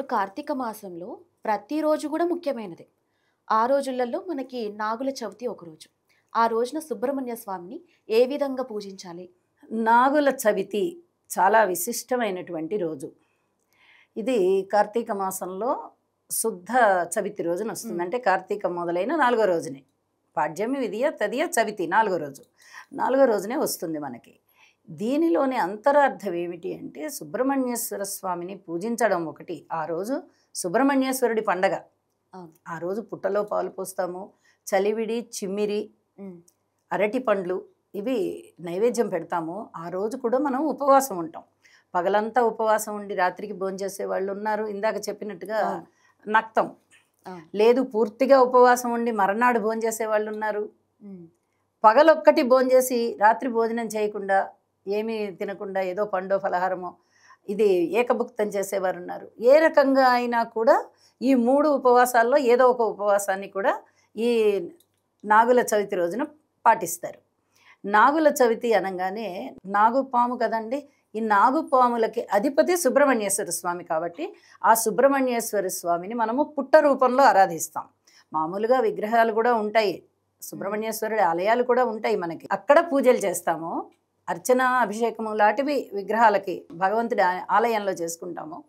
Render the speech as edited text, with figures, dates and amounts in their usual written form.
ఇప్పుడు కార్తీక మాసంలో ప్రతిరోజు కూడా ముఖ్యమైనదే. ఆ రోజులలో మనకి నాగుల చవితి ఒకరోజు. ఆ రోజున సుబ్రహ్మణ్య స్వామిని ఏ విధంగా పూజించాలి? నాగుల చవితి చాలా విశిష్టమైనటువంటి రోజు. ఇది కార్తీక మాసంలో శుద్ధ చవితి రోజున వస్తుంది. హ్మ్. అంటే కార్తీకం మొదలైన 4 రోజునే. పాడ్యమి, విదియ, తదియ, చవితి 4 రోజు. 4 రోజునే వస్తుంది మనకి. దీనిలోని అంతరార్థం ఏమిటి అంటే సుబ్రహ్మణ్యేశ్వర స్వామిని పూజించడం ఒకటి. ఆ రోజు సుబ్రహ్మణ్యేశ్వరుడి పండగ. అవును. ఆ రోజు పుట్టలో పాలు పోస్తాము. చలివిడి, చిమ్మిరి, హ్మ్. అరటి పండ్లు ఇవి నైవేద్యం పెడతాము. ఆ రోజు కూడా మనం ఉపవాసం ఉంటాం. పగలంతా ఉపవాసం ఉండి రాత్రికి భోంచేసే వాళ్ళు ఉన్నారు. ఇందాక చెప్పినట్టుగా అవును. నక్తం. అవును. లేదు పూర్తిగా ఉపవాసం ఉండి మర్నాడు భోంచేసే వాళ్ళు ఉన్నారు. హ్మ్. పగలొక్కటి భోంచేసి రాత్రి భోజనం చేయకుండా ఏమీ తినకుండా ఏదో పండో ఫలహారమో ఇది ఏకభుక్తం చేసేవారున్నారు. ఏ రకంగా అయినా కూడా ఈ 3 ఉపవాసాల్లో ఏదో ఒక ఉపవాసాన్ని కూడా ఈ నాగుల చవితి రోజున పాటిస్తారు. నాగుల చవితి అనంగానే నాగుపాము కదండి. ఈ నాగుపాములకి అధిపతి సుబ్రహ్మణ్యేశ్వర స్వామి కాబట్టి ఆ సుబ్రహ్మణ్యేశ్వర స్వామిని మనము పుట్ట రూపంలో ఆరాధిస్తాం. మామూలుగా విగ్రహాలు కూడా ఉంటాయి. హ్మ్. సుబ్రహ్మణ్యేశ్వరుడి ఆలయాలు కూడా ఉంటాయి మనకి. అక్కడ పూజలు చేస్తాము. అర్చన, అభిషేకము లాంటివి విగ్రహాలకి భగవంతుడి ఆలయంలో చేసుకుంటాము.